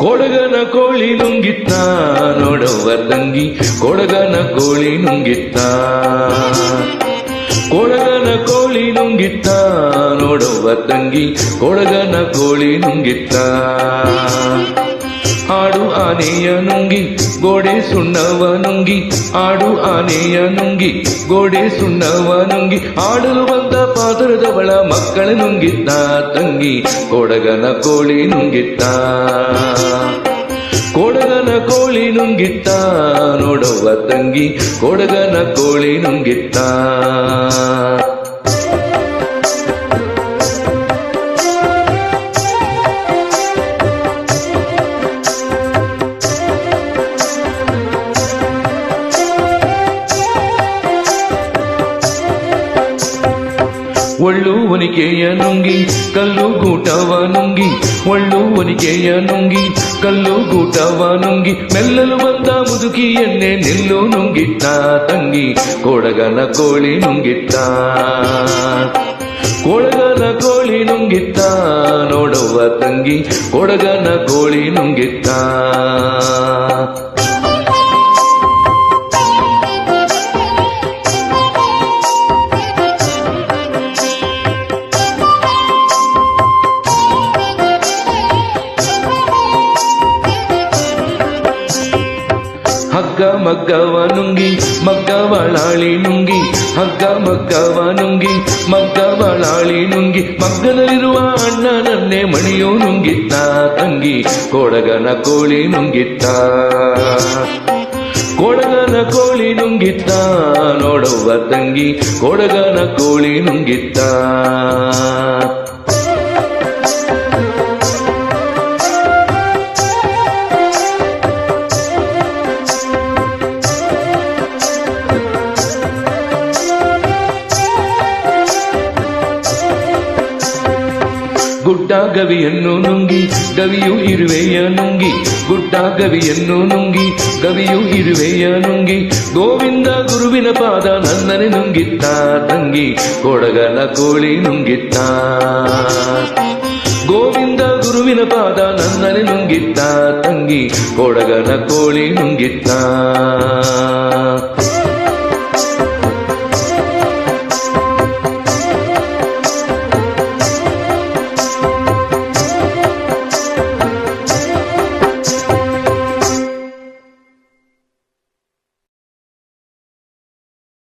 ಕೊಡಗನ ಕೋಳಿ ನುಂಗಿತ್ತ ನೋಡುವ ತಂಗಿ, ಕೊಡಗನ ಕೋಳಿ ನುಂಗಿತ್ತ, ಕೊಡಗನ ಕೋಳಿ ನುಂಗಿತ್ತ ನೋಡುವ ತಂಗಿ, ಕೊಡಗನ ಕೋಳಿ ನುಂಗಿತ್ತ. ಆಡು ಆನೆಯ ನುಂಗಿ ಗೋಡೆ ಸುಣ್ಣವ ನುಂಗಿ, ಆಡು ಆನೆಯ ನುಂಗಿ ಗೋಡೆ ಸುಣ್ಣವ ನುಂಗಿ, ಆಡಲು ಬಂದ ಪಾದರದವಳ ಮಕ್ಕಳ ನುಂಗಿತ್ತ ತಂಗಿ, ಕೊಡಗನ ಕೋಳಿ ನುಂಗಿತ್ತ. ಕೊಡಗನ ಕೋಳಿ ನುಂಗಿತ್ತ ನೋಡುವ ತಂಗಿ, ಕೊಡಗನ ಕೋಳಿ ನುಂಗಿತ್ತ. ಒಳ್ಳು ಒನಿಕೆಯ ನುಂಗಿ ಕಲ್ಲು ಗೂಟವ ನುಂಗಿ, ಒಳ್ಳು ಒನಿಕೆಯ ನುಂಗಿ ಕಲ್ಲು ಗೂಟವ ನುಂಗಿ, ಮೆಲ್ಲಲು ಬಂದ ಮುದುಕಿಯನ್ನೇ ನಿಲ್ಲು ನುಂಗಿತ್ತ ತಂಗಿ, ಕೊಡಗನ ಕೋಳಿ ನುಂಗಿತ್ತ. ಕೊಡಗನ ಕೋಳಿ ನುಂಗಿತ್ತ ನೋಡುವ ತಂಗಿ, ಕೊಡಗನ ಕೋಳಿ ನುಂಗಿತ್ತ. ಹಗ್ಗ ಮಗ್ಗವ ನುಂಗಿ ಮಗ್ಗವಳಾಳಿ ನುಂಗಿ, ಹಗ್ಗ ಮಗ್ಗವ ನುಂಗಿ ಮಗ್ಗವಳಾಳಿ ನುಂಗಿ, ಮಗ್ಗದಲ್ಲಿರುವ ಅಣ್ಣನನ್ನೇ ಮಣಿಯು ನುಂಗಿತ್ತ ತಂಗಿ, ಕೊಡಗನ ಕೋಳಿ ನುಂಗಿತ್ತ. ಕೊಡಗನ ಕೋಳಿ ನುಂಗಿತ್ತ ನೋಡುವ ತಂಗಿ, ಕೊಡಗನ ಕೋಳಿ ನುಂಗಿತ್ತ. ಗುಡ್ಡ ಗವಿಯನ್ನು ನುಂಗಿ ಗವಿಯು ಇರುವೆಯ ನುಂಗಿ, ಗುಡ್ಡ ಗವಿಯನ್ನು ನುಂಗಿ ಗವಿಯು ಇರುವೆಯ ನುಂಗಿ, ಗೋವಿಂದ ಗುರುವಿನ ಪಾದ ನನ್ನನೆ ನುಂಗಿತ್ತ ತಂಗಿ, ಕೊಡಗನ ಕೋಳಿ ನುಂಗಿತ್ತ. ಗೋವಿಂದ ಗುರುವಿನ ಪಾದ ನನ್ನನೆ ನುಂಗಿತ್ತ ತಂಗಿ, ಕೊಡಗನ ಕೋಳಿ ನುಂಗಿತ್ತ.